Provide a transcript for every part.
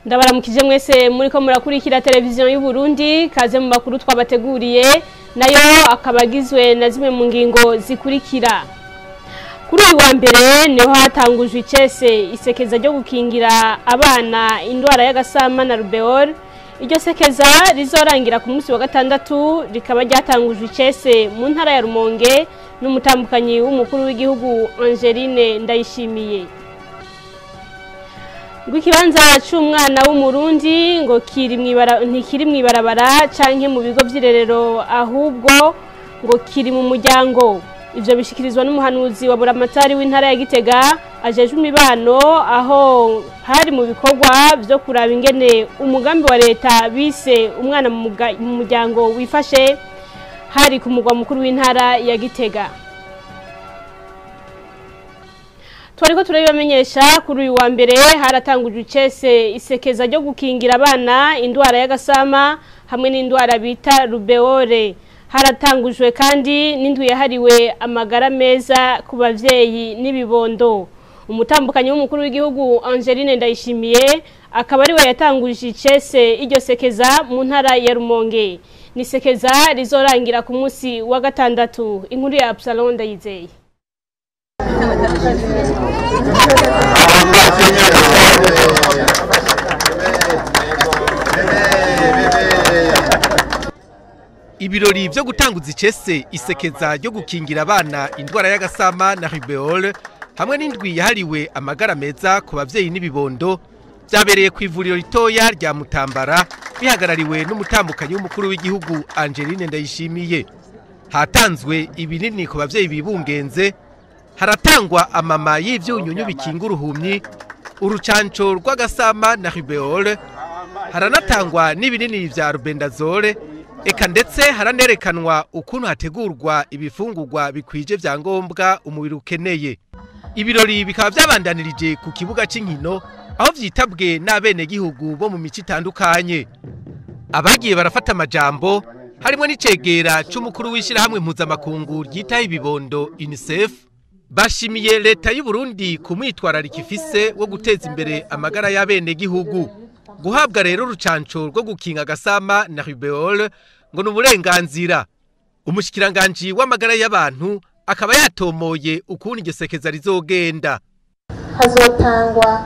Ndabaramukije mwese muriko murakurikira televiziyo y'u Burundi kaze mu makuru twabateguriye nayo akabagizwe na zimwe mu ngingo zikurikira. Kuri uyu wa mbere niho hatangujwe icese isekeza ryo gukingira abana indwara y'agasama na rubeole. Iryo sekeza rizorangira ku munsi wa gatandatu rikaba ryatangujwe icese mu ntara ya Rumonge n'umutambukanyi w'umukuru w'igihugu Angeline Ndayishimiye. Ikibanza c'umwana w'umurundi ngo ntikiri mwibarabara canke mu bigo vy'irerero ahubwo ngo kiri mu muryango. Ivyo bishikirizwa n'umuhanuzi wa buramatari w'intara ya Gitega ajejwe imibano aho hari mu bikorwa vyo kuraba ingene umugambi wa leta bise umwana mu muryango wifashe hari ku mugwa mukuru w'intara ya Gitega. Twariko turabamenyesha kuri uyu wa mbere haratangujwe icese isekeza ryo gukingira abana indwara y'agasama hamwe n'indwara bita rubeole. Haratangujwe kandi n'indwi yahariwe amagara meza ku bavyeyi n'ibibondo. Umutambukanyi w'umukuru w'igihugu Angeline Ndayishimiye akaba ari we yatanguje icese iryo sekeza mu ntara ya Rumonge. Ni sekeza rizorangira ku munsi wa gatandatu. Inkuru ya Absalom Ndayizeye. Ibirori vyo gutanguza icese isekeza ryo gukingira abana indwara y'agasama na rubeole hamwe n'indwi yahariwe amagara meza ku bavyeyi n'ibibondo vyabereye ku ivuriro ritoya rya Mutambara bihagarariwe n'umutambukanyi w'umukuru w'igihugu Angeline Ndayishimiye. Hatanzwe ibinini ku bavyeyi bibungenze, haratangwa amama y'ivyunyunyu bikinga uruhumyi, urucanco rw'agasama na rubeole, haranatangwa n'ibinini vya rubendazole. Eka ndetse haranerekanwa ukuntu hategurwa ibifungurwa bikwije vyangombwa umubiri ukeneye. Ibirori bikaba vyabandanirije ku kibuga c'inkino aho vyitabwe n'abene gihugu bo mu mico itandukanye. Abagiye barafata amajambo harimo n'icegera c'umukuru w'ishirahamwe mpuzamakungu ryitaho ibibondo UNICEF bashimiye leta y'u Burundi ku mwitwarariko ifise wo guteza imbere amagara y'abene gihugu. Guhabwa rero urucanco rwo gukinga agasama na rubeole ngo n'uburenganzira. Umushikiranganje w'amagara y'abantu akaba yatomoye ukuntu iryo sekeza rizogenda. Hazotangwa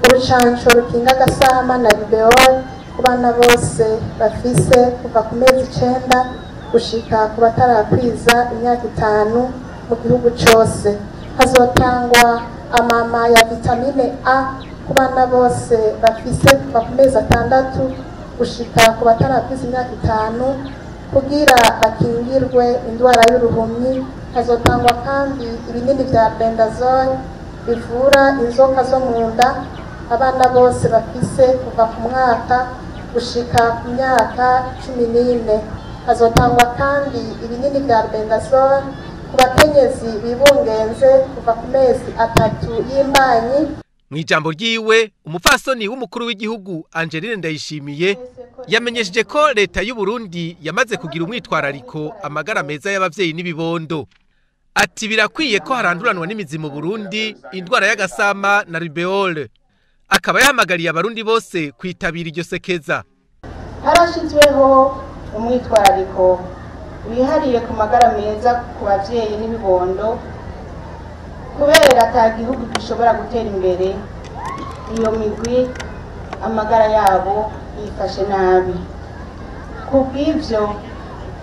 urucanco rukinga agasama na rubeole ku bana bose bafise kuva ku mezi 9 gushika ku batarakwiza imyaka 5 mu gihugu cose. Hazotangwa amama ya vitamine A ku bana bose bafise kuva ku mezi 6 gushika ku batarakwiza imyaka 5 kugira bakingirwe indwara y'uruhumyi. Hazotangwa kandi ibinini vya bendazole bivura inzoka zo mu nda abana bose bafise kuva ku mwaka gushika ku myaka 14. Hazotangwa kandi ibinini vya bendazole ku bakenyezi bibungenze kuva ku mezi 3 y'imbanyi. Mwijambo ryiwe umupfasoni w'umukuru w'igihugu Angeline Ndayishimiye yamenyesheje ko leta y'u Burundi yamaze kugira umwitwarariko amagara meza y'abavyeyi n'ibibondo. Ati birakwiye ko haranduranwa n'imizi mu Burundi indwara y'agasama na rubeole. Akaba yahamagariye abarundi bose kwitabira iryo sekeza. Harashizweho umwitwarariko wihariye ku magara meza ku bavyeyi n'ibibondo kubera ata gihugu gishobora gutera imbere iyo migwi amagara yabo yifashe nabi. Kubw'ivyo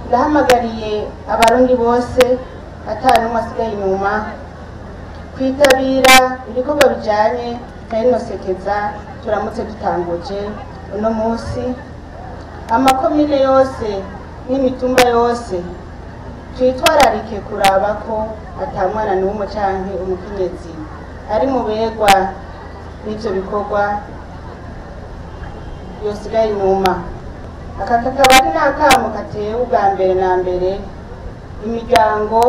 ndahamagariye abarundi bose atari n'umwe asigaye inyuma kwitabira ibikorwa bijanye na rino sekeza turamutse dutanguje uno munsi. Amakomine yose n'imitumba yose twitwararike kuraba ko atamwana n'umwe canke umukenyezi ari mu begwa n'ivyo bikorwa yosigaye inyuma. Aka kakaba ari n'akamo katewe ubwa mbere na mbere imiryango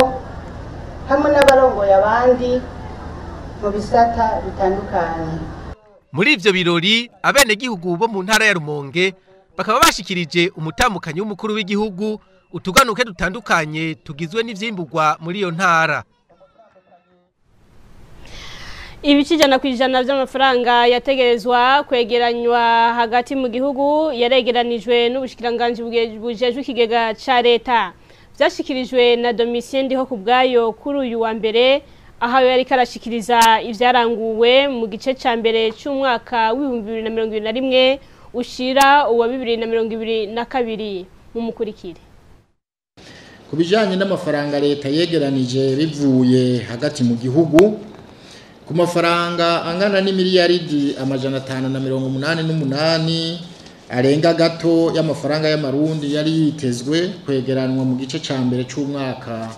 hamwe n'abarongoye abandi mu bisata bitandukanye. Muri ivyo birori abene gihugu bo mu ntara ya Rumonge bakaba bashikirije umutambukanyi w'umukuru w'igihugu utuganuke dutandukanye tugizwe n'ivyimburwa muri iyo ntara. Ibice 100% by'amafaranga yategerezwa kwegeranywa hagati mu gihugu yaregeranijwe n'ubushikiranganje bujejwe ikigega ca leta. Vyashikirijwe na Domitien Ndiho kubwayo kuri uyu wa mbere aho yari karashikiriza ivyaranguwe mu gice ca mbere cy'umwaka w'2021 ushira uwa 2022 mu mukurikire. Kubijanye n'amafaranga leta yegeranije bivuye hagati mu gihugu ku mafaranga angana n'imiliyaridi 588 arenga gato y'amafaranga y'amarundi yari yitezwe kwegeranwa mu gice ca mbere cy'umwaka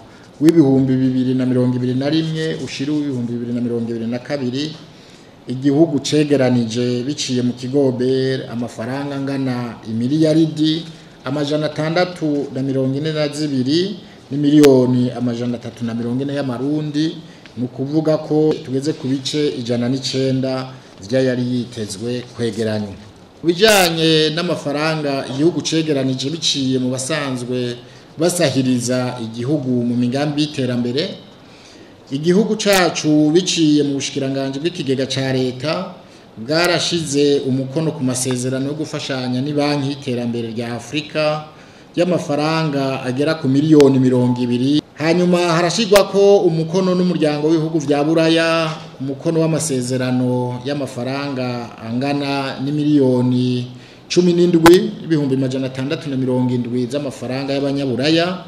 w'ibihumbi 2021 ushira w'ibihumbi 2022 igihugu cegeranije biciye mu kigobe amafaranga angana imiliyaridi 642 n'imiliyoni 340 y'amarundi nukuvuga ko tugeze ku bice 109 yari yitezwe kwegeranywa. Bijanye n'amafaranga igihugu cegeranije biciye mu basanzwe basahiriza igihugu mu migambi y'iterambere, igihugu cacu biciye mu bushikiranganje bw'ikigega ca leta bwarashize umukono ku masezerano yo gufashanya ni banki y'iterambere rya Afrika y'amafaranga agera ku miliyoni 200. Hanyuma harashigwa ko umukono n'umuryango w'ibihugu vya Buraya umukono w'amasezerano y'amafaranga angana n'imiliyoni 17,670 z'amafaranga y'abanyaburaya.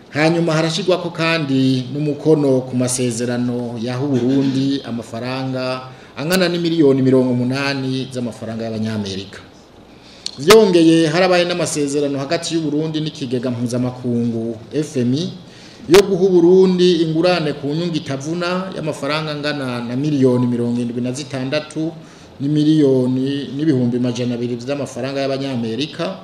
Hanyuma harashigwa ko kandi n'umukono ku masezerano yaho Burundi amafaranga angana n'imiliyoni 80 z'amafaranga y'abanyamerika. Vyongeye harabaye n'amasezerano hagati y'u Burundi n'ikigega mpuzamakungu FMI yo guha Burundi ingurane ku nyungu itavuna y'amafaranga angana na miliyoni 76 n'imiliyoni n'ibihumbi 200 z'amafaranga y'abanyamerika.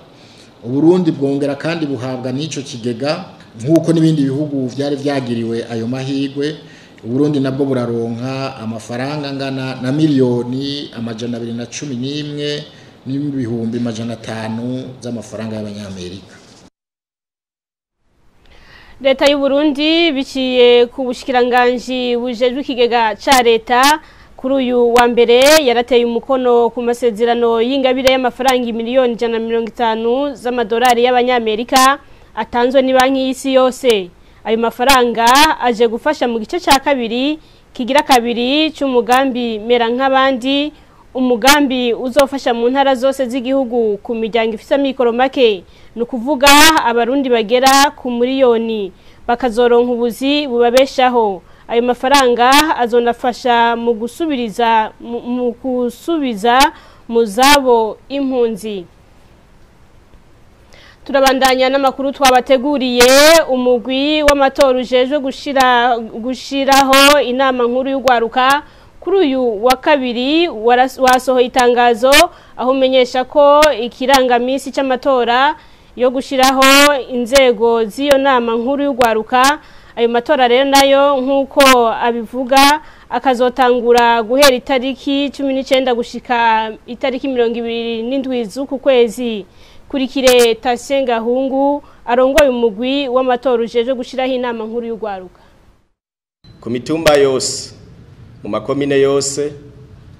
Uburundi bwongera kandi buhabwa n'ico kigega nkuko n'ibindi bihugu vyari vyagiriwe ayo mahigwe. Uburundi nabwo buraronka amafaranga angana na miliyoni 211 n'ibihumbi 500 z'amafaranga y'abanyamerika. Leta y'u Burundi biciye ku bushikiranganje bujejwe ikigega ca leta kuri uyu wa mbere yarateye umukono ku masezerano y'ingabire y'amafaranga miliyoni 150 z'amadolari y'abanyamerika atanzwe ni banki y'isi yose. Ayo mafaranga aje gufasha mu gice ca kabiri kigira kabiri cy'umugambi mera nk'abandi, umugambi uzofasha mu ntara zose z'igihugu ku miryango ifite amikoro make, no kuvuga abarundi bagera ku miliyoni bakazoronka ubuzi bubabeshaho. Ayo mafaranga azonafasha mu gusubiza mu zabo impunzi. Turabandanya n'amakuru twabateguriye. Umugwi w'amatora ujejwe gushiraho inama nkuru y'ugwaruka kuri uyu wa kabiri wasohoye itangazo aho umenyesha ko ikirangamisi cy'amatora yo gushiraho inzego z'iyo nama nkuru y'ugwaruka. Ayo matora rero nayo nkuko abivuga akazotangura guhera itariki 19 gushika itariki 27 z'uku kwezi. Kurikire Tasenga Hungu arongoye umugwi w'amatora ujeje gushiraho inama nkuru y'ugwaruka. Ku mitumba yose, mu makomine yose,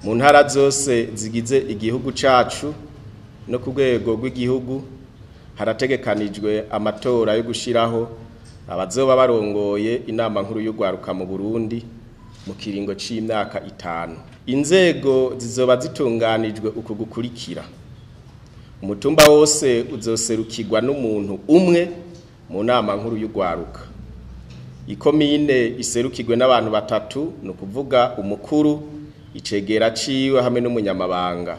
mu ntara zose zigize igihugu cacu no ku rwego rw'igihugu harategekanijwe amatora yo gushiraho abazoba barongoye inama nkuru y'ugwaruka mu Burundi mu kiringo c'imyaka 5. Inzego zizoba zitunganijwe uku gukurikira: umutumba wose uzoserukirwa n'umuntu umwe mu nama nkuru y'ugwaruka. Ikomine iserukirwe n'abantu batatu, no kuvuga umukuru, icegera ciwe hamwe n'umunyamabanga.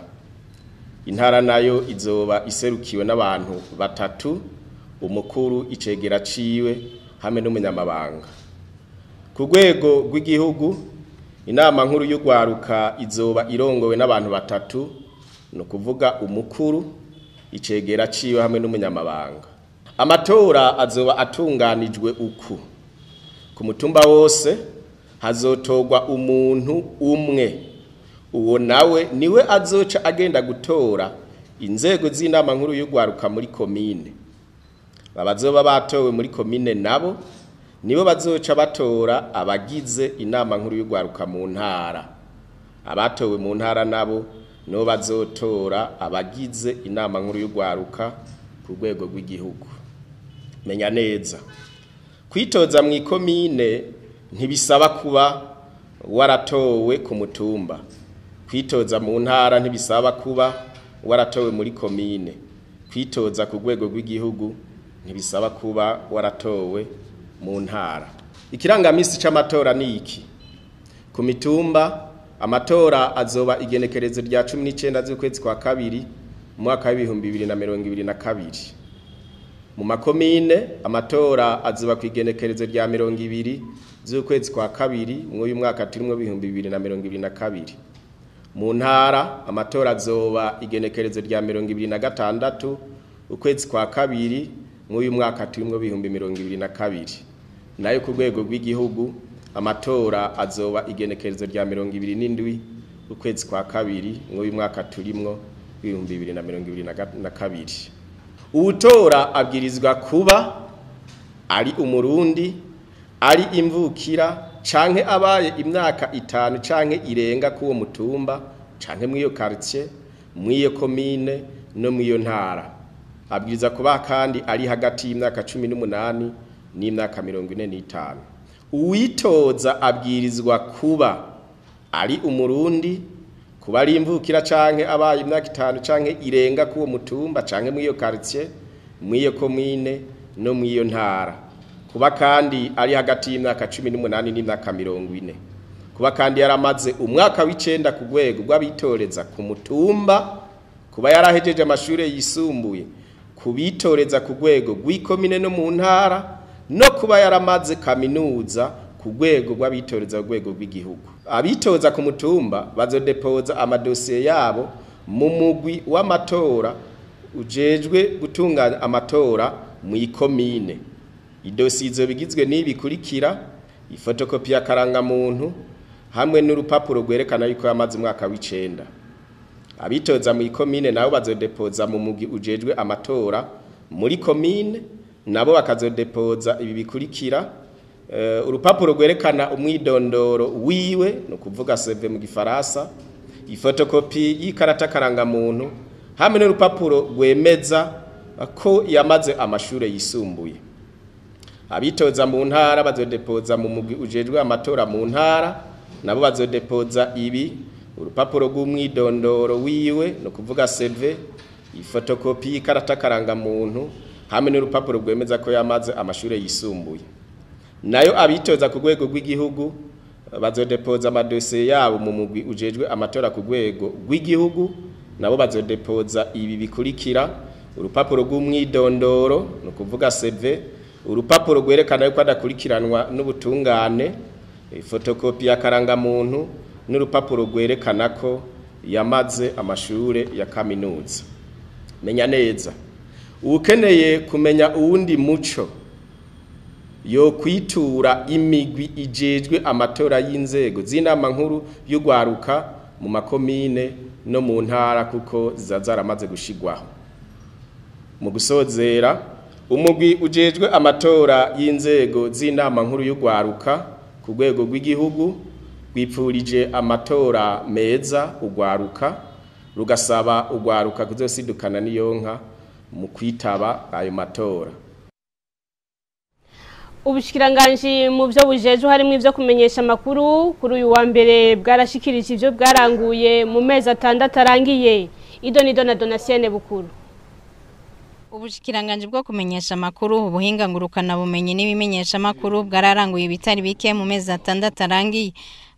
Intara nayo izoba iserukiwe n'abantu batatu, umukuru, icegera ciwe hamwe n'umunyamabanga. Ku rwego rw'igihugu inama nkuru y'ugwaruka izoba irongowe n'abantu batatu, no kuvuga umukuru, icegera ciwe hamwe n'umunyamabanga. Amatora azoba atunganijwe uku: ku mutumba wose hazotogwa umuntu umwe, uwo nawe niwe azoca agenda gutora inzego z'inama nkuru y'ugwaruka muri komine. Abazoba batowe muri komine nabo nibo bazoca batora abagize inama nkuru y'ugwaruka mu ntara. abatowe mu ntara nabo no bazotora abagize inama nkuru y'ugwaruka ku rwego rw'igihugu. Menya neza kwitoza mu ikomine ntibisaba kuba waratowe ku mutumba. Kwitoza mu ntara ntibisaba kuba waratowe muri komine. Kwitoza ku rwego rw'igihugu ntibisaba kuba waratowe mu ntara. Ikirangamisi c'amatora ni iki? Ku mitumba amatora azoba igenekerezo rya 19 z'ukwezi kwa kabiri mu mwaka wa 2022. Mu makomine amatora azoba ku igenekerezo rya 20 z'ukwezi kwa kabiri mu uyu mwaka turimo 2022. Mu ntara amatora azoba igenekerezo rya 2026 ukwezi kwa kabiri mu uyu mwaka turimo 2022. Nayo ku rwego rw'igihugu amatora azoba igenekerezo rya 27 ukwezi kwa kabiri mu uyu mwaka turimo 2022. Uwutora abwirizwa kuba ari umurundi, ari imvukira canke abaye imyaka 5 canke irenga kuwo mutumba canke mwiyo quartier, mwiyo commune no mwiyo ntara. Abwiriza kuba kandi ari hagati y'imyaka 18 n'imyaka 45. Uwitoza abwirizwa kuba ari umurundi, kuba ari imvukira canke abaye imyaka 5 canke irenga kuwo mutumba canke mwiyo quartier, mwiyo commune no mwiyo ntara. Kuba kandi ari hagati y'imyaka 18 n'imyaka 40. Kuba kandi yaramaze umwaka w'icenda ku rwego rw'abitoreza ku mutumba. Kuba yarahejeje amashure yisumbuye kubitoreza ku rwego rw'ikomine no mu ntara, no kuba yaramaze kaminuza ku rwego rw'abitoreza ku rwego rw'igihugu. Abitoza ku mutumba bazodepoza amadosiye yabo mu mugwi w'amatora ujejwe gutunganya amatora mu ikomine. Idosiye izo bigizwe n'ibikurikira: ifotokopi ya karangamuntu hamwe n'urupapuro rwerekana yuko yamaze umwaka w'icenda. Abitoza mu ikomine nabo bazodepoza mu mugwi ujejwe amatora muri komine, nabo bakazodepoza ibi bikurikira: urupapuro rwerekana umwidondoro wiwe, no kuvuga CV mu gifaransa, ifotokopi y'ikarata karangamuntu hamwe n'urupapuro rwemeza ko yamaze amashure yisumbuye. Abitoza mu ntara bazodepoza mu mugwi ujejwe amatora mu ntara, nabo bazodepoza ibi: urupapuro rw'umwidondoro wiwe, no kuvuga CV, ifotokopi y'ikarata karangamuntu hamwe n'urupapuro rwemeza ko yamaze amashure yisumbuye. Nayo abitoza ku rwego rw'igihugu bazodepoza amadosiye yabo mu mugwi ujejwe amatora ku rwego rw'igihugu, nabo bazodepoza ibi bikurikira: urupapuro rw'umwidondoro, no kuvuga CV, urupapuro rwerekana yuko adakurikiranwa n'ubutungane, ifotokopi ya karangamuntu n'urupapuro rwerekana ko yamaze amashure ya kaminuza. Menya neza ukeneye kumenya uwundi muco yo kwitura imigwi ijejwe amatora y'inzego z'inama nkuru y'ugwaruka mu makomine no mu ntara, kuko zazaramaze gushigwaho. Mu gusozera, umugwi ujejwe amatora y'inzego z'inama nkuru y'ugwaruka ku rwego rw'igihugu rwipfurije amatora meza ugwaruka, rugasaba ugwaruka kuzosidukana n'iyonka mu kwitaba ayo matora. Ubushikiranganje mu byo bujeje harimo ivyo kumenyesha makuru kuri uyu wa mbere bwarashikirije ivyo bwaranguye mu mezi 6 arangiye. Idonido na Donatienne Bukuru. Ubushikiranganje bwo kumenyesha makuru, ubuhinga ngurukana bumenyi n'ibimenyesha makuru bwararanguye bitari bike mu mezi 6 arangiye,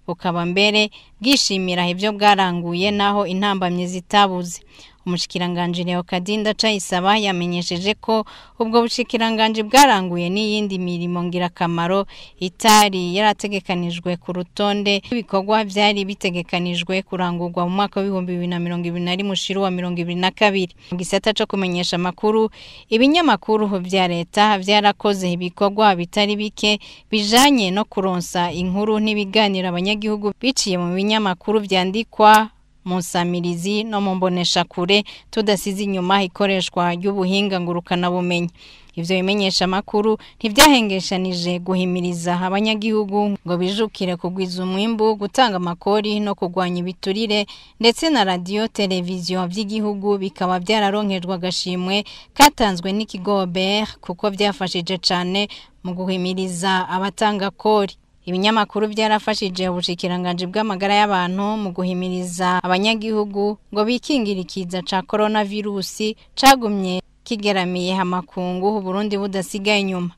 bukaba mbere bwishimira ivyo bwaranguye naho intambamye zitabuze. Umushikiranganje Leo Kadinda Cayisaba yamenyesheje ko ubwo bushikiranganje bwaranguye n'iyindi mirimo ngirakamaro itari yarategekanijwe ku rutonde ibikorwa byari bitegekanijwe kurangurwa mu mwaka wa 2021 mushiru wa 2022. Mu gisata cyo kumenyesha makuru, ibinyamakuru vya leta byarakoze ibikorwa bitari bike bijanye no kuronsa inkuru n'ibiganiro abanyagihugu biciye mu binyamakuru vyandikwa mu nsamirizi no mu mboneshakure tudasize inyuma ikoreshwa ry'ubuhinga ngurukana bumenyi. Ivyo bimenyesha makuru ntivyahengeshanije guhimiriza abanyagihugu ngo bijukire kugwiza umwimbu, gutanga amakori no kugwanya ibiturire, ndetse na radio televiziyo vy'igihugu bikaba vyararonkejwe agashimwe katanzwe n'ikigo OBR kuko vyafashije cane mu guhimiriza abatanga kori. Ibinyamakuru byarafashije ubushikiranganje bw'amagara y'abantu mu guhimiriza abanyagihugu ngo bikingira ikiza ca coronavirus cagumye kigeramiye amakungu Burundi budasigaye inyuma.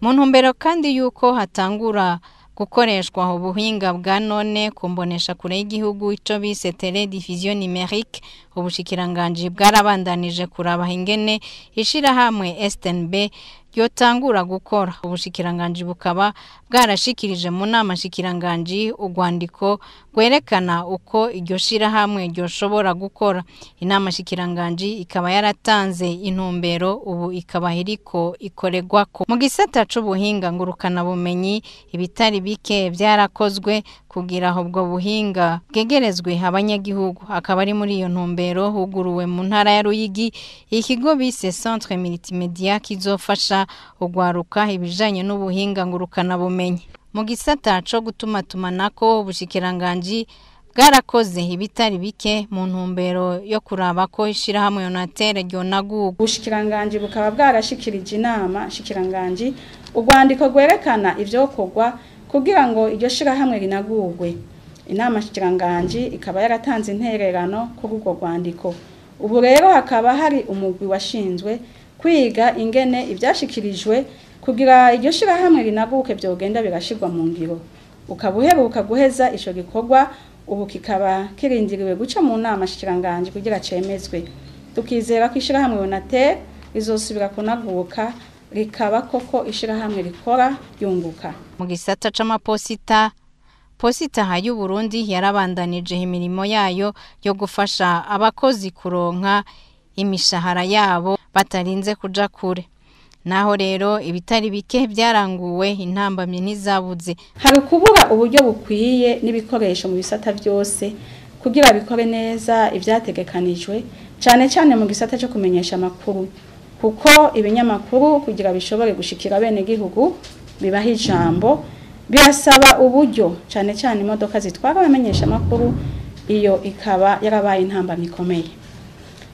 Mu ntumbero kandi yuko hatangura gukoreshwa ubuhinga bwa none kumbonesha kure y'igihugu ico bise télédiffusion numérique, ubushikiranganje bwarabandanije kuraba ingene ishirahamwe STNB yotangura gukora. Ubushikiranganje bukaba bwarashikirije mu nama shikiranganje urwandiko gwerekana uko iryo shirahamwe ryoshobora gukora. Inama shikiranganje ikaba yaratanze intumbero, ubu ikaba iriko ikoregwako. Mu gisata c'ubuhinga ngurukana bumenyi ibitari bike byarakozwe kugira ubwo buhinga bwegerezwe abanyagihugu. Akaba ari muri iyo ntumbero huguruwe mu ntara ya Ruyigi ikigo bise Centre Multimedia kizofasha ugwaruka ibijanye n'ubuhinga ngurukana bumenyi. Mu gisata co gutumatumanako ubushikiranganje bwarakoze ibitari bike mu ntumbero yo kuraba ko ishirahamwe Yonatere ryonaguga. Ubushikiranganje bukaba bwarashikirije inama shikiranganje urwandiko gwerekana ivyo kogwa kugira ngo iryo shirahamwe rinagugwe. Inama shikiranganje ikaba yaratanze intererano kuri urwo rwandiko. Ubu rero hakaba hari umugwi washinzwe kwiga ingene ivyashikirijwe kugira iryo shirahamwe rinaguke byogenda birashirwa mu ngiro. Ukabuheruka guheza ico gikorwa, ubu kikaba kirindiriwe guca mu nama shikiranganje kugira cemezwe. Tukizera ko ishirahamwe Yonatere rizosubira kunaguka rikaba koko ishirahamwe rikora yunguka. Mu gisata c'amaposita, Posita y'u Burundi yarabandanije imirimo yayo yo gufasha abakozi kuronka imishahara yabo batarinze kuja kure. Naho rero ibitari bike byaranguwe intambamye ntizabuze. Hari kubura uburyo bukwiye n'ibikoresho mu bisata byose kugira bikore neza ivyategekanijwe, cyane cyane mu gisata cyo kumenyesha amakuru, kuko ibinyamakuru kugira bishobore gushikira bene gihugu bibaha ijambo birasaba uburyo, cyane cyane imodoka zitwara abamenyesha amakuru, iyo ikaba yarabaye intambamye ikomeye.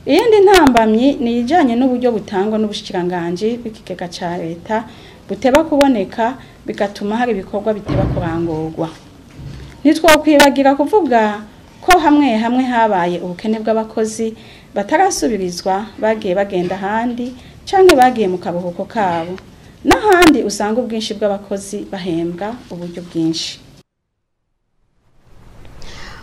Iyindi ntambamye ni ijanye n'uburyo butangwa n'ubushikiranganje bw'ikigega ca leta buteba kuboneka, bigatuma hari ibikorwa biteba kurangurwa. Nitwokwibagira kuvuga ko hamwe hamwe habaye ubukene bw'abakozi batarasubirizwa, bagiye bagenda handi canke bagiye mu kabuhuko kabo, n'ahandi usanga ubwinshi bw'abakozi bahembwa uburyo bwinshi.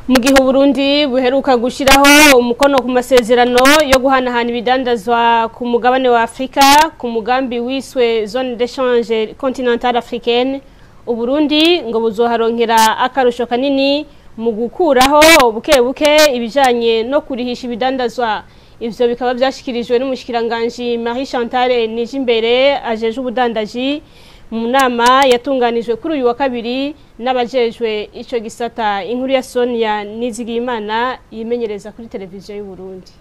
Mu gihe Burundi buheruka gushiraho umukono ku masezerano yo guhanahana ibidandazwa ku mugabane wa Afrika ku mugambi wiswe Zone d'échange continentale africaine, Uburundi ngo buzoharonkera akarusho kanini mu gukuraho buke ibijanye no kurihisha ibidandazwa. Ivyo bikaba byashikirijwe n'umushikiranganje Marie Chantal Nijimbere ajeje ubudandaji mu nama yatunganijwe kuri uyu wa kabiri n'abajejwe ico gisata. Inkuru ya Sonia Nizigimana yimenyereza kuri televiziyo y'u Burundi.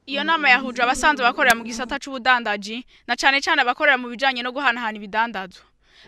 Iyo nama yahuje abasanzwe bakorera mu gisata c'ubudandaji na cane cane abakorera mu bijanye no guhanahana ibidandazwa.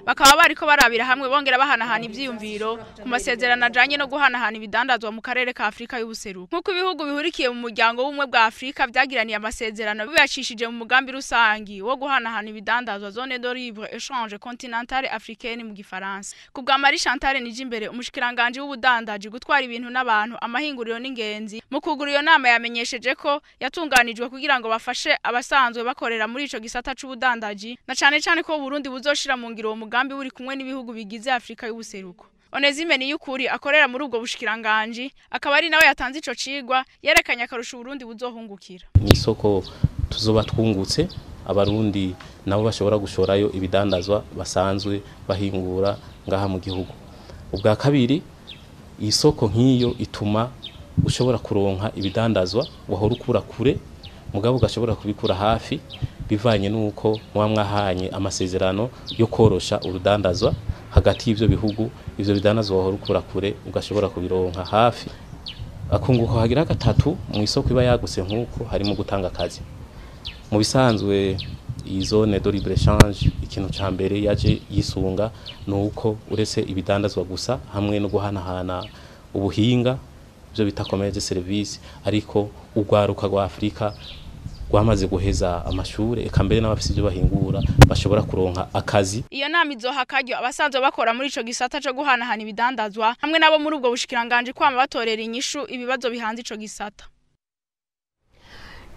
Bakaba bariko barabira hamwe bongera bahanahana ivyiyumviro ku masezerano ajanye no guhanahana ibidandazwa mu karere ka Afrika y'ubuseruko. Nkuko ibihugu bihurikiye mu muryango w'ubumwe bwa Afrika byagiraniye amasezerano bibashishije mu mugambi rusangi wo guhanahana ibidandazwa Zone de libre échange continentale africaine mu gifaransa. Ku bwa Marie Chantal Nijimbere umushikiranganje w'ubudandaji gutwara ibintu n'abantu amahinguriro n'ingenzi, mu kugura iyo nama yamenyesheje ko yatunganijwe kugira ngo bafashe abasanzwe bakorera muri ico gisata c'ubudandaji na cane cane ko Burundi buzoshira mu ngiro mugambi uri kumwe n'ibihugu bigize Afrika y'ubuseruko. Onezime Niyukuri akorera muri ubwo bushikiranganje akaba ari nawe yatanze ico cigwa, yerekanye akarusho Burundi buzohungukira. Nisoko tuzoba twungutse, abarundi nabo bashobora gushorayo ibidandazwa basanzwe bahingura ngaha mu gihugu. Ubwa kabiri, isoko nk'iyo ituma ushobora kuronka ibidandazwa wahora ukura kure mugabo ugashobora kubikura hafi, bivanye nuko mwamwahanye amasezerano yo korosha urudandazwa hagati y'ivyo bihugu. Ivyo bidandazwa wahora ukura kure ugashobora kubironka hafi. akunguko hagira gatatu mu isoko iba yaguse nkuko harimo gutanga akazi mu bisanzwe iyi zone de libre échange ikintu ca mbere yaje yisunga nuko uretse ibidandazwa gusa hamwe no guhanahana ubuhinga byo bita commerce service ariko ugwaruka rwa Afrika gwamaze guheza amashure eka mbere n'abafise ibyo bahingura bashobora kuronka akazi. Iyo nama izoha akaryo abasanzwe bakora muri ico gisata cyo guhanahana ibidandazwa hamwe nabo muri ubwo bushikiranganje kwama batorera inyishu ibibazo bihanze ico gisata.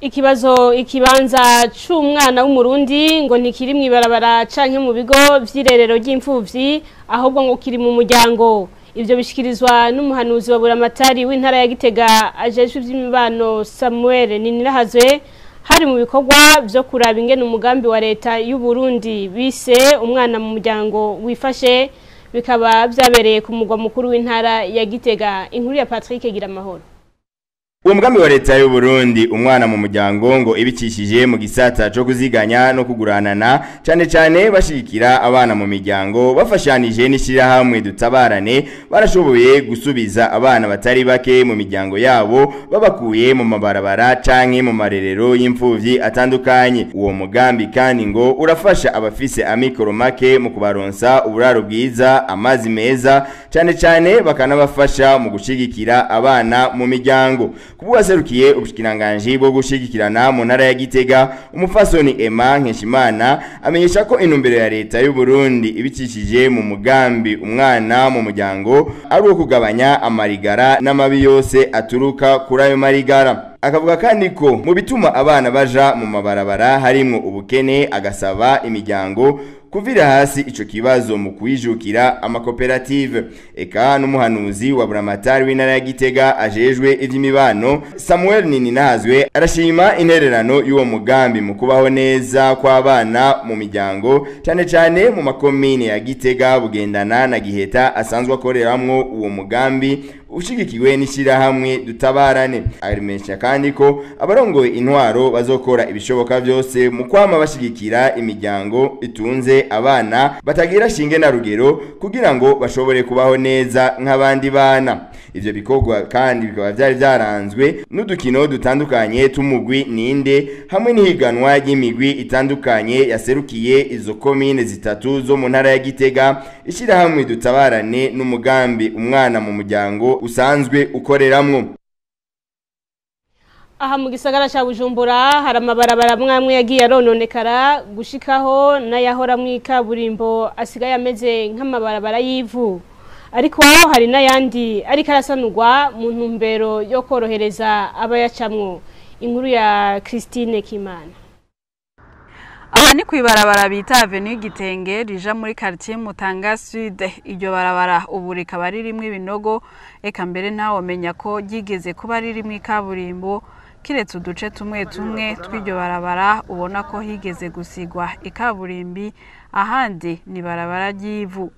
Ikibanza c'umwana w'umurundi ngo ntikiri mwibarabara canke mu bigo vy'irerero ry'imfuvyi ahubwo ngo kiri mu muryango. Ivyo bishikirizwa n'umuhanuzi wa Buramatari w'intara ya Gitega ajejwe ivy'imibano Samuel Ninirahazwe hari mu bikorwa vyo kuraba ingene umugambi wa leta y'u Burundi bise umwana mu muryango wifashe bikaba vyabereye ku mugwa mukuru w'intara ya Gitega. Inkuru ya Patrick Giramahoro. Uwo mugambi wa leta y'u Burundi umwana mu muryango ngo ibicishije mu gisata cyo kuziganya no kuguranana cyane bashikira abana mu miryango bafashanije n'ishira hamwe dutabarane barashoboye gusubiza abana batari bake mu miryango yabo babakuye mu mabarabara canke mu marerero y'imfuvyi atandukanye. Uwo mugambi kandi ngo urafasha abafise amikoro make mu kubaronsa uburaro bwiza, amazi meza cyane bakanabafasha mu gushigikira abana mu miryango. Kubuwa serukiye ubushikiranganje bwo gushigikirana mu ntara ya Gitega umufasoni Emma Nkeshimana amenyesha ko intumbero ya leta y'u Burundi ibicishije mu mugambi umwana mu muryango ari kugabanya amarigara n'amabi yose aturuka kuri ayo marigara. Akavuga kandi ko mu bituma abana baja mu mabarabara harimo ubukene, agasaba imiryango kuvira hasi ico kibazo mu kwijukira amakoperative. Eka n'umuhanuzi wa Buramatari w'intara ya Gitega ajejwe ivy'imibano Samuel Ninirahazwe arashima intererano y'uwo mugambi mu kubaho neza kw'abana mu miryango cyane mu makomine ya Gitega, Bugendana na Giheta asanzwe akoreramwo uwo mugambi ushigikiwe n'ishira hamwe dutabarane. Arimesha kandi ko abarongoye intwaro bazokora ibishoboka byose mu kwama bashigikira imiryango itunze abana batagira shinge na rugero kugira ngo bashobore kubaho neza nk'abandi bana. Ivyo bikorwa kandi bikaba byari byaranzwe n'udukino dutandukanye tumugwi ninde hamwe n'ihiganwa ry'imigwi itandukanye yaserukiye izo komine zitatu zo mu ntara ya Gitega ishira hamwe dutabarane n'umugambi umwana mu muryango usanzwe ukoreramwo. Aha mu gisagara cha Bujumbura hari amabarabara mwamwe yagiye arononekara gushikaho n'ayahora mu ikaburimbo asigaye ameze nk'amabarabara y'ivu, ariko hari n'ayandi ariko arasanurwa mu ntumbero yo korohereza abayacamwo. Inkuru ya Christine Kimana. Aha ni kwibarabara bita Avenue Gitenge rija muri quartier Mutanga Sud. Iryo barabara ubu rikaba ririmwe ibinogo, eka mbere nawo menya ko gigeze kuba ririmwe ikaburimbo kiretse uduce tumwe tw'iryo barabara ubona ko higeze gusigwa ikaburimbi, ahandi ni barabara ry'ivu.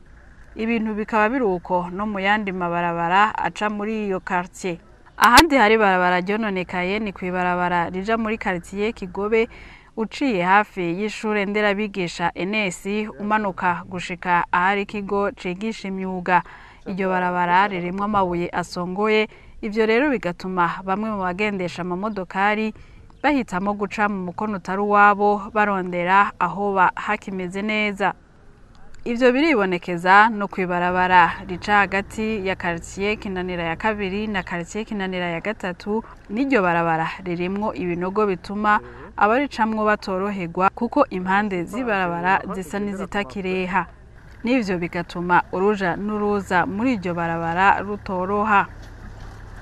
Ibintu bikaba biruko no mu yandi mabarabara aca muri iyo quartier. Ahandi hari barabara ryononekaye ni kwibarabara rija muri quartier Kigobe uciye hafi y'ishure nderabigisha NS umanuka gushika ahari kigo cigisha imyuga. Iryo barabara ririmo amabuye asongoye, ivyo rero bigatuma bamwe mu bagendesha amamodokari bahitamo guca mu mukono utari wabo barondera aho hakimeze neza. Ivyo biribonekeza no kwibarabara rica hagati ya quartier Kinanira ya kabiri na quartier Kinanira ya gatatu. N'iryo barabara ririmwo ibinogo bituma abaricamwo batoroherwa kuko impande z'ibarabara zisa n'izitakireha, n'ivyo bigatuma uruja n'uruza muri iryo barabara rutoroha.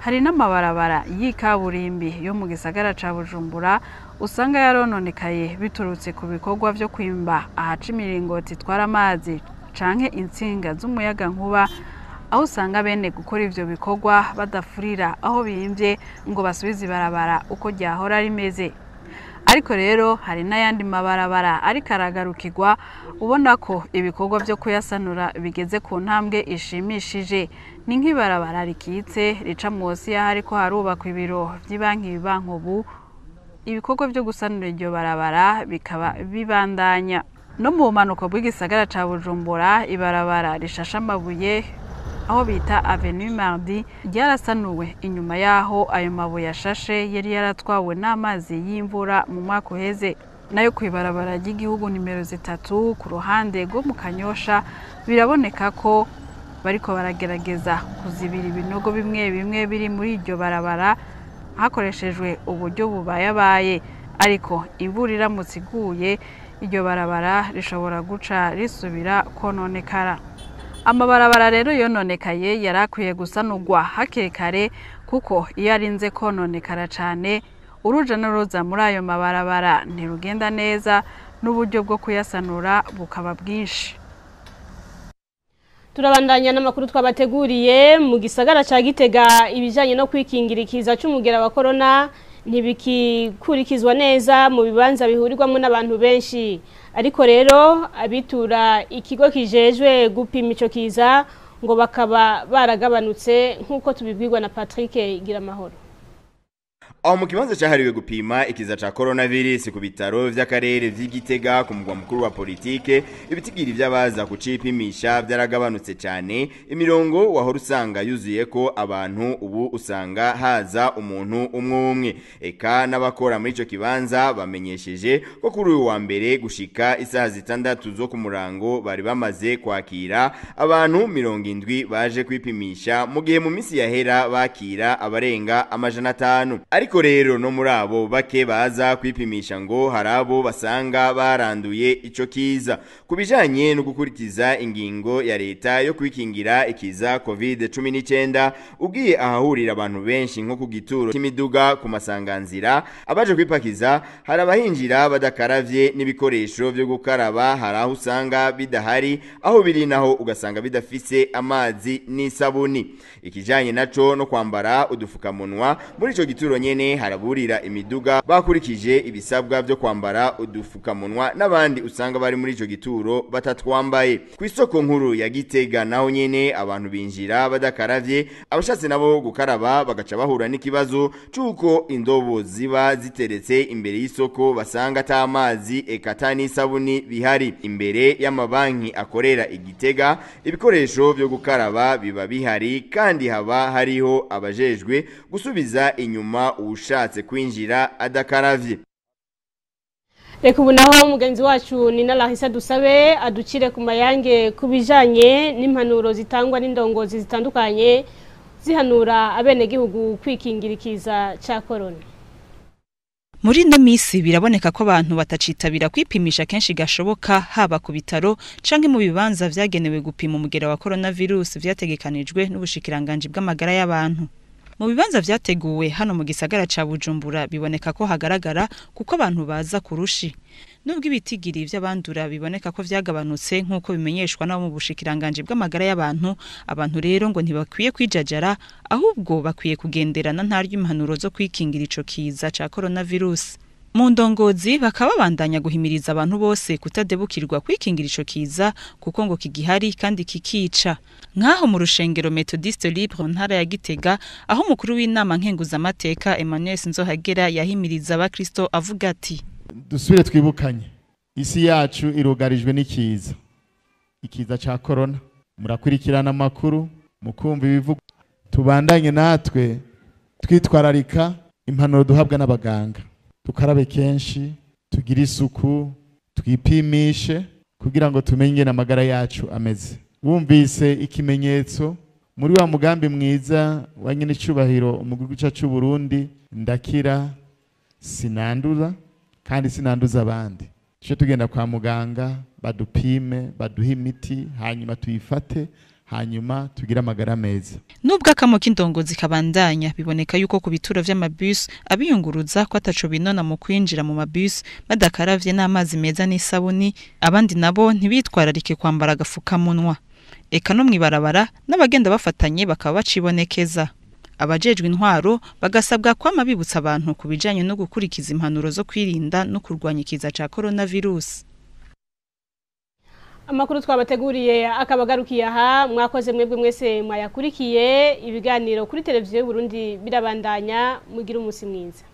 Hari n'amabarabara y'ikaburimbi yo mu gisagara ca Bujumbura usanga yarononekaye biturutse ku bikorwa vyo kwimba ahaca imiringoti itwara amazi canke insinga z'umuyaga nkuba, aho usanga bene gukora ivyo bikorwa badafurira aho bimvye ngo basubize ibarabara uko ryahora rimeze. Ariko rero hari n'ayandi mabarabara ariko aragarukirwa ubona ko ibikorwa vyo kuyasanura bigeze ku ntambwe ishimishije. Ni nk'ibarabara rikitse rica munsi y'ahari ko harubakwa ibiro vy'ibanki Bankobu. Ibikorwa vyo gusanura iryo barabara bikaba bibandanya. No mu manuko bw'igisagara ca Bujumbura ibarabara rishasha amabuye aho bita Avenue Mardi ryarasanuwe inyuma yaho ayo mabuye ashashe yari yaratwawe n'amazi y'imvura mu mwaka uheze. Nayo kwibarabara ry'igihugu nimero 3 ku ruhande rwo mu Kanyosha biraboneka ko bariko baragerageza kuzibira ibinogo bimwe bimwe biri muri iryo barabara hakoreshejwe uburyo bubayabaye, ariko imvura iramutse iguye iryo barabara rishobora guca risubira kononekara. Amabarabara rero yononekaye yarakwiye gusanurwa hakiri kare kuko iyo arinze kononekara cyane uruja n'uruza muri ayo mabarabara ntirugenda neza n'uburyo bwo kuyasanura bukaba bwinshi. Turabandanya n'amakuru twabateguriye mu gisagara ca Gitega ibijanye no kwikingira ikiza c'umugera wa corona ntibikikurikizwa neza mu bibanza bihurirwamo n'abantu benshi, ariko rero abitura ikigo kijejwe gupima ico kiza ngo bakaba baragabanutse nk'uko tubibwirwa na Patrick Giramahoro. Aho mu kibanza cyahariwe gupima ikiza ca coronavirus ku bitaro vy'akarere vy'Igitega ku mugwa mukuru wa politike, ibitigiri by'abaza kucipimisha byaragabanutse cyane. Imirongo wahora usanga yuzuye ko abantu ubu usanga haza umuntu umwe. Eka n'abakora muri ico kibanza bamenyesheje ko kuri uyu wa mbere gushika isaha 6 zo ku murango bari bamaze kwakira abantu 70 baje kwipimisha, mu gihe mu misi yahera bakira abarenga 500. Ariko rero no muri abo bake baza kwipimisha ngo harabo basanga baranduye ico kiza. Kubijanye no gukurikiza ingingo ya leta yo kwikingira ikiza COVID-19, ugiye ahahurira abantu benshi nko ku gituro cy'imiduga ku masanganzira, abaje kwipakiza harabahinjira badakaravye n'ibikoresho byo gukaraba, haraho usanga bidahari, aho biri naho ugasanga bidafise amazi n'isabuni. Ikijanye naco no kwambara udufukamunwa, muri ico gituro nyene haraburira imiduga bakurikije ibisabwa byo kwambara udufukamunwa, n'abandi usanga bari muri ico gituro batatwambaye. Ku isoko nkuru ya Gitega naho nyene abantu binjira badakaravye, abashatse nabo gukaraba bagaca bahura n'ikibazo cyuko indobo ziba ziteretse imbere y'isoko basanga ata amazi eka n'isabuni bihari. Imbere y'amabanki akorera Igitega ibikoresho byo gukaraba biba bihari, kandi haba hariho abajejwe gusubiza inyuma ushatse kwinjira adakaravye. Reka ubu naho mugenzi wacu Nina Lahisa Dusabe aducire ku mayange kubijanye n'impanuro zitangwa n'indongozi zitandukanye zihanura abenegihugu kwikingira ikiza ca corona. Muri no misi biraboneka ko abantu batacitabira kwipimisha kenshi gashoboka, haba ku bitaro canke mu bibanza vyagenewe gupima umugera wa coronavirus vyategekanijwe n'ubushikiranganje bw'amagara y'abantu. Mu bibanza vyateguwe hano mu gisagara ca Bujumbura biboneka ko hagaragara kuko abantu baza kurushi. Nubwo ibitigiri vy'abandura biboneka ko vyagabanutse nk'uko bimenyeshwa nabo mu bushikiranganje bw'amagara y'abantu, abantu rero ngo ntibakwiye kwijajara, ahubwo bakwiye kugenderana ntaryo impanuro zo kwikingira ico kiza ca coronavirus. Mu ndongozi bakaba bandanya guhimiriza abantu bose kutadebukirwa kwikingira ico kiza kuko ngo kigihari kandi kikica. Nkaho mu rushengero Methodiste Libre ntara ya Gitega, aho mukuru w'inama nkenguza amateka Emmanuel Sinzohagera yahimiriza abakristo avuga ati: dusubire twibukanye isi yacu irugarijwe n'ikiza, ikiza ca corona. Murakurikirana amakuru mukumva ibivuga, tubandanye natwe twitwararika impanuro duhabwa n'abaganga, tukarabe kenshi, tugire isuku, twipimishe kugira ngo tumenye n'amagara yacu ameze. Wumvise ikimenyetso muri wa mugambi mwiza wa nyine cyubahiro umugihugu cyacu Burundi, ndakira sinanduza kandi sinanduza abandi. Cyo tugenda kwa muganga badupime, baduhe imiti, hanyuma tuyifate, hanyuma tugira amagara meza. Nubwo akamo k'indongozi kabandanya, biboneka yuko ku bituro vy'amabus abiyunguruza ko ataco binona mu kwinjira mu mabus badakaravye n'amazi meza n'isabuni, abandi nabo ntibitwararike kwambara agafukamunwa. Eka no mwibarabara n'abagenda bafatanye bakaba bacibonekeza. Abajejwe intwaro bagasabwa kwama bibutsa abantu kubijanye no gukurikiza impanuro zo kwirinda no kurwanya ikiza ca coronavirus. Amakuru twabateguriye akabagarukiye aha, mwakoze mwebwe mwese mwayakurikiye. Ibiganiro kuri televiziyo y'u Burundi birabandanya, mugira umunsi mwiza.